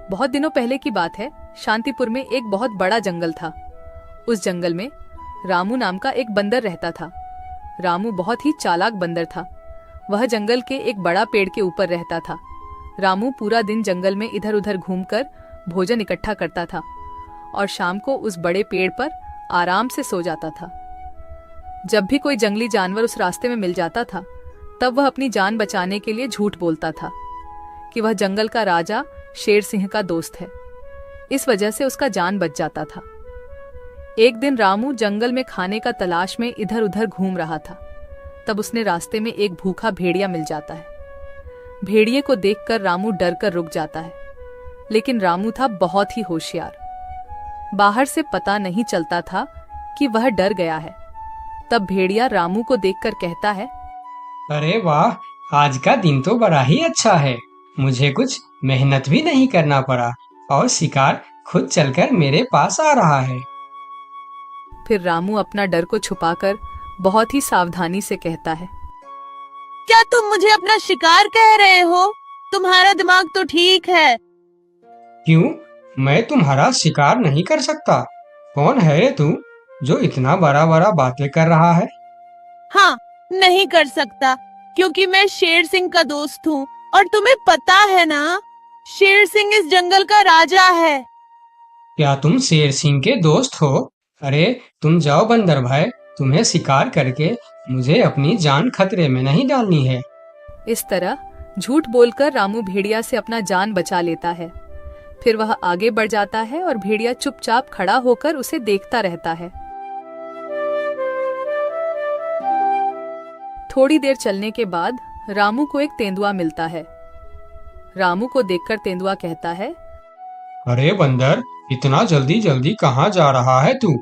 बहुत दिनों पहले की बात है। शांतिपुर में एक बहुत बड़ा जंगल था। उस जंगल में रामू नाम का एक बंदर रहता था। रामू बहुत ही चालाक बंदर था। वह जंगल के एक बड़ा पेड़ के ऊपर रहता था। रामू पूरा दिन जंगल में इधर उधर घूमकर भोजन इकट्ठा करता था और शाम को उस बड़े पेड़ पर आराम से सो जाता था। जब भी कोई जंगली जानवर उस रास्ते में मिल जाता था, तब वह अपनी जान बचाने के लिए झूठ बोलता था कि वह जंगल का राजा शेर सिंह का दोस्त है। इस वजह से उसका जान बच जाता था। एक दिन रामू जंगल में खाने का तलाश में इधर उधर घूम रहा था। तब उसने रास्ते में एक भूखा भेड़िया मिल जाता है। भेड़िए को देखकर रामू डर कर रुक जाता है, लेकिन रामू था बहुत ही होशियार। बाहर से पता नहीं चलता था कि वह डर गया है। तब भेड़िया रामू को देखकर कहता है, अरे वाह, आज का दिन तो बड़ा ही अच्छा है। मुझे कुछ मेहनत भी नहीं करना पड़ा और शिकार खुद चलकर मेरे पास आ रहा है। फिर रामू अपना डर को छुपाकर बहुत ही सावधानी से कहता है, क्या तुम मुझे अपना शिकार कह रहे हो? तुम्हारा दिमाग तो ठीक है। क्यों? मैं तुम्हारा शिकार नहीं कर सकता। कौन है रे तू जो इतना बड़ा बड़ा बातें कर रहा है? हाँ, नहीं कर सकता, क्योंकि मैं शेर सिंह का दोस्त हूँ और तुम्हें पता है ना, शेर सिंह इस जंगल का राजा है। क्या तुम शेर सिंह के दोस्त हो? अरे तुम जाओ बंदर भाई, तुम्हें शिकार करके मुझे अपनी जान खतरे में नहीं डालनी है। इस तरह झूठ बोलकर रामू भेड़िया से अपना जान बचा लेता है। फिर वह आगे बढ़ जाता है और भेड़िया चुपचाप खड़ा होकर उसे देखता रहता है। थोड़ी देर चलने के बाद रामू को एक तेंदुआ मिलता है। रामू को देखकर तेंदुआ कहता है, अरे बंदर, इतना जल्दी जल्दी कहाँ जा रहा है तू?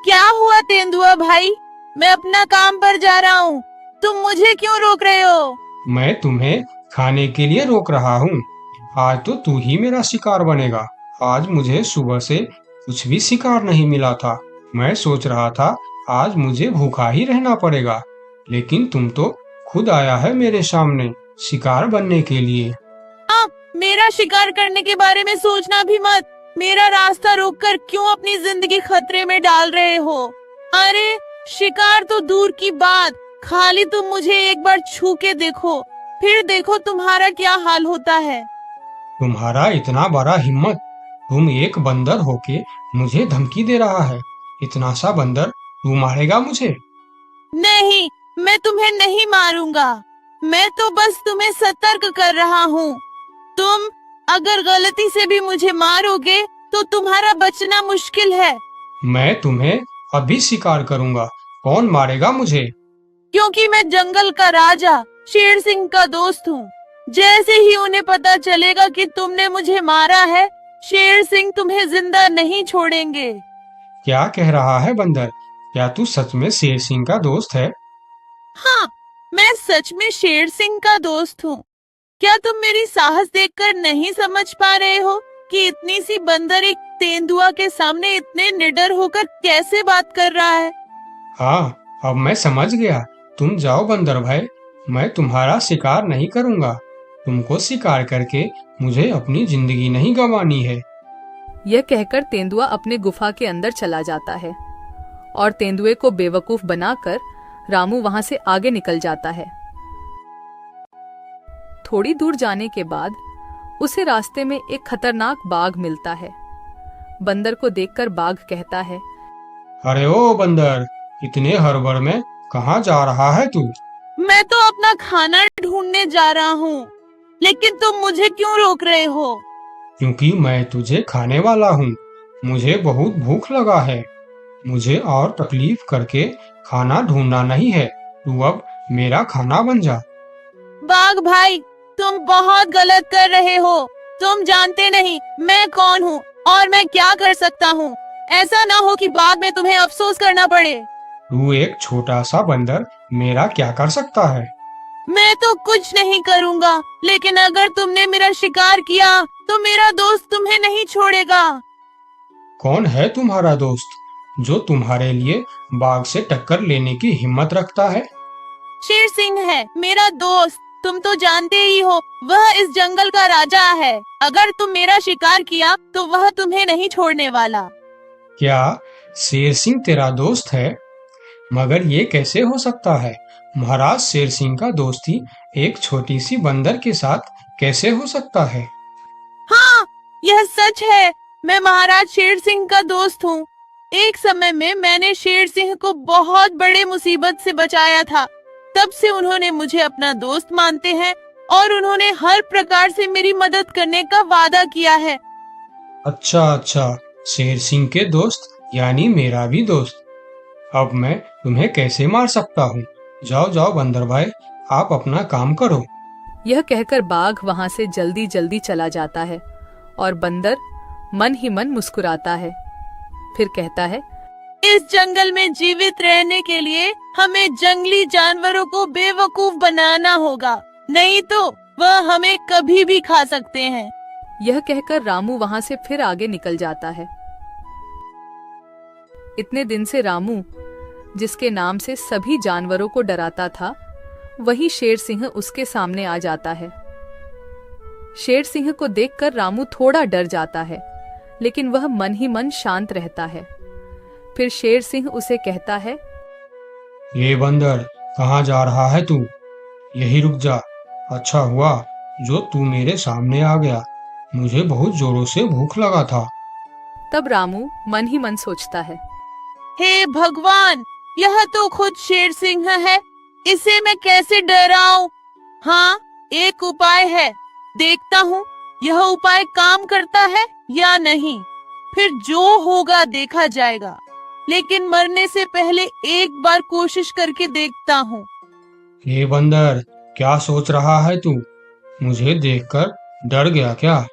क्या हुआ तेंदुआ भाई? मैं अपना काम पर जा रहा हूँ, तुम मुझे क्यों रोक रहे हो? मैं तुम्हें खाने के लिए रोक रहा हूँ। आज तो तू ही मेरा शिकार बनेगा। आज मुझे सुबह से कुछ भी शिकार नहीं मिला था। मैं सोच रहा था आज मुझे भूखा ही रहना पड़ेगा, लेकिन तुम तो खुद आया है मेरे सामने शिकार बनने के लिए। मेरा शिकार करने के बारे में सोचना भी मत। मेरा रास्ता रोककर क्यों अपनी जिंदगी खतरे में डाल रहे हो? अरे शिकार तो दूर की बात, खाली तुम मुझे एक बार छू के देखो, फिर देखो तुम्हारा क्या हाल होता है। तुम्हारा इतना बड़ा हिम्मत! तुम एक बंदर होके मुझे धमकी दे रहा है। इतना सा बंदर तू मारेगा मुझे? नहीं, मैं तुम्हें नहीं मारूंगा। मैं तो बस तुम्हें सतर्क कर रहा हूँ। तुम अगर गलती से भी मुझे मारोगे तो तुम्हारा बचना मुश्किल है। मैं तुम्हें अभी शिकार करूंगा। कौन मारेगा मुझे? क्योंकि मैं जंगल का राजा शेर सिंह का दोस्त हूँ। जैसे ही उन्हें पता चलेगा कि तुमने मुझे मारा है, शेर सिंह तुम्हें जिंदा नहीं छोड़ेंगे। क्या कह रहा है बंदर? क्या तू सच में शेर सिंह का दोस्त है? हाँ, मैं सच में शेर सिंह का दोस्त हूँ। क्या तुम मेरी साहस देखकर नहीं समझ पा रहे हो कि इतनी सी बंदर एक तेंदुआ के सामने इतने निडर होकर कैसे बात कर रहा है? हाँ, अब मैं समझ गया। तुम जाओ बंदर भाई, मैं तुम्हारा शिकार नहीं करूंगा। तुमको शिकार करके मुझे अपनी जिंदगी नहीं गंवानी है। यह कहकर तेंदुआ अपने गुफा के अंदर चला जाता है और तेंदुए को बेवकूफ बनाकर रामू वहां से आगे निकल जाता है। थोड़ी दूर जाने के बाद उसे रास्ते में एक खतरनाक बाघ मिलता है। बंदर को देखकर बाघ कहता है, अरे ओ बंदर, इतने हड़बड़ में कहाँ जा रहा है तू? मैं तो अपना खाना ढूंढने जा रहा हूँ, लेकिन तुम मुझे क्यों रोक रहे हो? क्योंकि मैं तुझे खाने वाला हूँ। मुझे बहुत भूख लगा है। मुझे और तकलीफ करके खाना ढूंढना नहीं है। तू अब मेरा खाना बन जा। बाघ भाई, तुम बहुत गलत कर रहे हो। तुम जानते नहीं मैं कौन हूँ और मैं क्या कर सकता हूँ। ऐसा ना हो कि बाद में तुम्हें अफसोस करना पड़े। तू एक छोटा सा बंदर मेरा क्या कर सकता है? मैं तो कुछ नहीं करूँगा, लेकिन अगर तुमने मेरा शिकार किया तो मेरा दोस्त तुम्हें नहीं छोड़ेगा। कौन है तुम्हारा दोस्त जो तुम्हारे लिए बाघ से टक्कर लेने की हिम्मत रखता है? शेर सिंह है मेरा दोस्त। तुम तो जानते ही हो वह इस जंगल का राजा है। अगर तुम मेरा शिकार किया तो वह तुम्हें नहीं छोड़ने वाला। क्या शेर सिंह तेरा दोस्त है? मगर ये कैसे हो सकता है? महाराज शेर सिंह का दोस्ती एक छोटी सी बंदर के साथ कैसे हो सकता है? हाँ, यह सच है। मैं महाराज शेर सिंह का दोस्त हूँ। एक समय में मैंने शेर सिंह को बहुत बड़े मुसीबत से बचाया था। तब से उन्होंने मुझे अपना दोस्त मानते हैं और उन्होंने हर प्रकार से मेरी मदद करने का वादा किया है। अच्छा, शेर सिंह के दोस्त यानी मेरा भी दोस्त। अब मैं तुम्हें कैसे मार सकता हूँ? जाओ बंदर भाई, आप अपना काम करो। यह कहकर बाघ वहां से जल्दी जल्दी चला जाता है और बंदर मन ही मन मुस्कुराता है। फिर कहता है, इस जंगल में जीवित रहने के लिए हमें जंगली जानवरों को बेवकूफ बनाना होगा, नहीं तो वह हमें कभी भी खा सकते हैं। यह कहकर रामू वहां से फिर आगे निकल जाता है। इतने दिन से रामू, जिसके नाम से सभी जानवरों को डराता था, वही शेर सिंह उसके सामने आ जाता है। शेर सिंह को देखकर रामू थोड़ा डर जाता है, लेकिन वह मन ही मन शांत रहता है। फिर शेर सिंह उसे कहता है, ये बंदर, कहाँ जा रहा है तू? यही रुक जा। अच्छा हुआ जो तू मेरे सामने आ गया, मुझे बहुत जोरों से भूख लगा था। तब रामू मन ही मन सोचता है, हे भगवान, यह तो खुद शेर सिंह है, इसे मैं कैसे डराऊं? हाँ, एक उपाय है, देखता हूँ यह उपाय काम करता है या नहीं। फिर जो होगा देखा जाएगा, लेकिन मरने से पहले एक बार कोशिश करके देखता हूँ। ये बंदर, क्या सोच रहा है तू? मुझे देखकर डर गया क्या?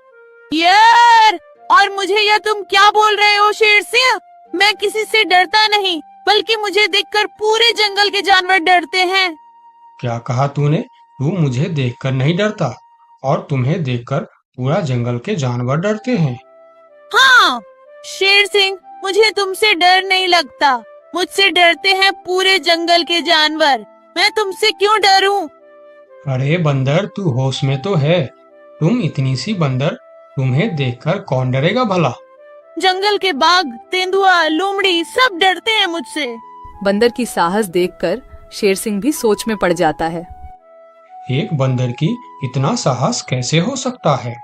यार, और मुझे यह तुम क्या बोल रहे हो शेर सिंह? मैं किसी से डरता नहीं, बल्कि मुझे देखकर पूरे जंगल के जानवर डरते हैं। क्या कहा तूने? तू मुझे देखकर नहीं डरता और तुम्हें देखकर पूरा जंगल के जानवर डरते हैं? हाँ शेर सिंह, मुझे तुमसे डर नहीं लगता, मुझसे डरते हैं पूरे जंगल के जानवर। मैं तुमसे क्यों डरूं? अरे बंदर, तू होश में तो है? तुम इतनी सी बंदर, तुम्हें देखकर कौन डरेगा भला? जंगल के बाघ, तेंदुआ, लोमड़ी सब डरते हैं मुझसे। बंदर की साहस देखकर शेर सिंह भी सोच में पड़ जाता है। एक बंदर की इतना साहस कैसे हो सकता है?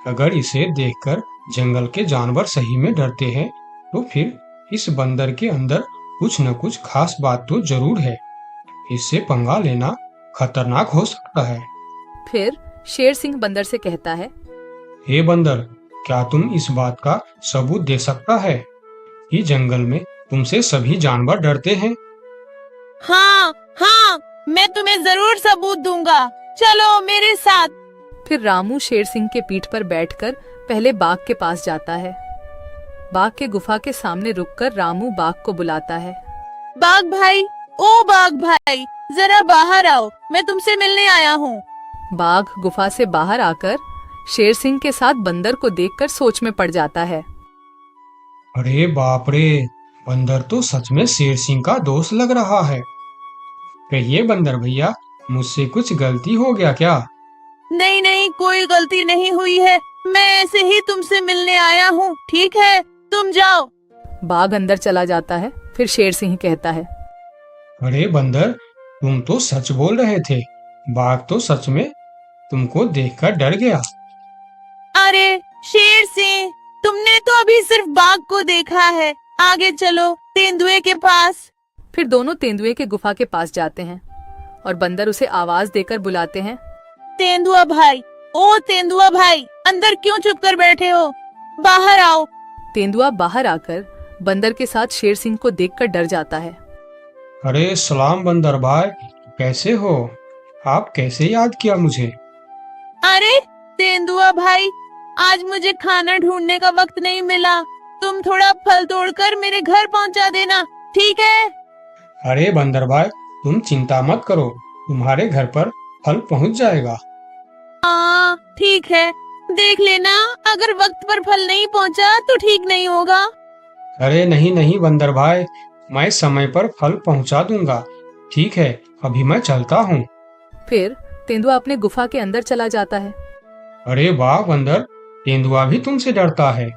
अगर इसे देखकर जंगल के जानवर सही में डरते हैं, तो फिर इस बंदर के अंदर कुछ न कुछ खास बात तो जरूर है। इससे पंगा लेना खतरनाक हो सकता है। फिर शेर सिंह बंदर से कहता है, हे बंदर, क्या तुम इस बात का सबूत दे सकता है कि जंगल में तुमसे सभी जानवर डरते हैं? हाँ, मैं तुम्हें जरूर सबूत दूंगा, चलो मेरे साथ। फिर रामू शेर सिंह के पीठ पर बैठकर पहले बाघ के पास जाता है। बाघ के गुफा के सामने रुककर रामू बाघ को बुलाता है, बाघ भाई, ओ बाघ भाई, जरा बाहर आओ, मैं तुमसे मिलने आया हूँ। बाघ गुफा से बाहर आकर शेर सिंह के साथ बंदर को देखकर सोच में पड़ जाता है। अरे बाप रे, बंदर तो सच में शेर सिंह का दोस्त लग रहा है। कहिए बंदर भैया, मुझसे कुछ गलती हो गया क्या? नहीं, कोई गलती नहीं हुई है, मैं ऐसे ही तुमसे मिलने आया हूँ, ठीक है, तुम जाओ। बाघ अंदर चला जाता है। फिर शेर सिंह कहता है, अरे बंदर, तुम तो सच बोल रहे थे, बाघ तो सच में तुमको देखकर डर गया। अरे शेर सिंह, तुमने तो अभी सिर्फ बाघ को देखा है, आगे चलो तेंदुए के पास। फिर दोनों तेंदुए के गुफा के पास जाते हैं और बंदर उसे आवाज देकर बुलाते हैं, तेंदुआ भाई, ओ तेंदुआ भाई, अंदर क्यों चुप कर बैठे हो, बाहर आओ। तेंदुआ बाहर आकर बंदर के साथ शेर सिंह को देखकर डर जाता है। अरे सलाम बंदर भाई, कैसे हो? आप कैसे याद किया मुझे? अरे तेंदुआ भाई, आज मुझे खाना ढूंढने का वक्त नहीं मिला, तुम थोड़ा फल तोड़कर मेरे घर पहुंचा देना, ठीक है? अरे बंदर भाई, तुम चिंता मत करो, तुम्हारे घर पर फल पहुंच जाएगा। हाँ ठीक है, देख लेना, अगर वक्त पर फल नहीं पहुंचा तो ठीक नहीं होगा। अरे नहीं बंदर भाई, मैं समय पर फल पहुंचा दूंगा। ठीक है, अभी मैं चलता हूँ। फिर तेंदुआ अपने गुफा के अंदर चला जाता है। अरे वाह बंदर, तेंदुआ भी तुमसे डरता है।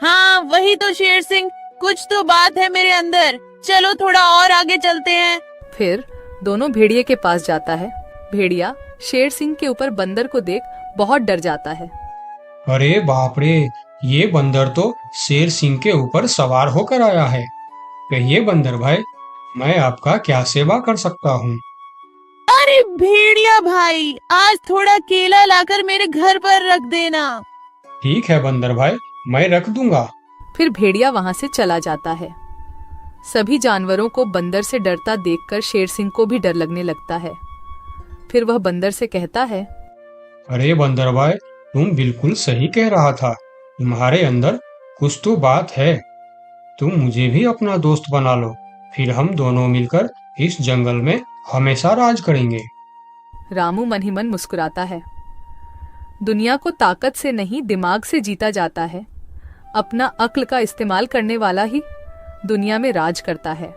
हाँ वही तो शेर सिंह, कुछ तो बात है मेरे अंदर। चलो थोड़ा और आगे चलते हैं। फिर दोनों भेड़िए के पास जाता है। भेड़िया शेर सिंह के ऊपर बंदर को देख बहुत डर जाता है। अरे बाप रे, ये बंदर तो शेर सिंह के ऊपर सवार होकर आया है। कहिए बंदर भाई, मैं आपका क्या सेवा कर सकता हूँ? अरे भेड़िया भाई, आज थोड़ा केला लाकर मेरे घर पर रख देना। ठीक है बंदर भाई, मैं रख दूंगा। फिर भेड़िया वहां से चला जाता है। सभी जानवरों को बंदर से डरता देखकर शेर सिंह को भी डर लगने लगता है। फिर वह बंदर से कहता है, अरे बंदर भाई, तुम बिल्कुल सही कह रहा था। तुम्हारे अंदर कुछ तो बात है। तुम मुझे भी अपना दोस्त बना लो, फिर हम दोनों मिलकर इस जंगल में हमेशा राज करेंगे। रामू मन ही मन मुस्कुराता है। दुनिया को ताकत से नहीं दिमाग से जीता जाता है। अपना अक्ल का इस्तेमाल करने वाला ही दुनिया में राज करता है।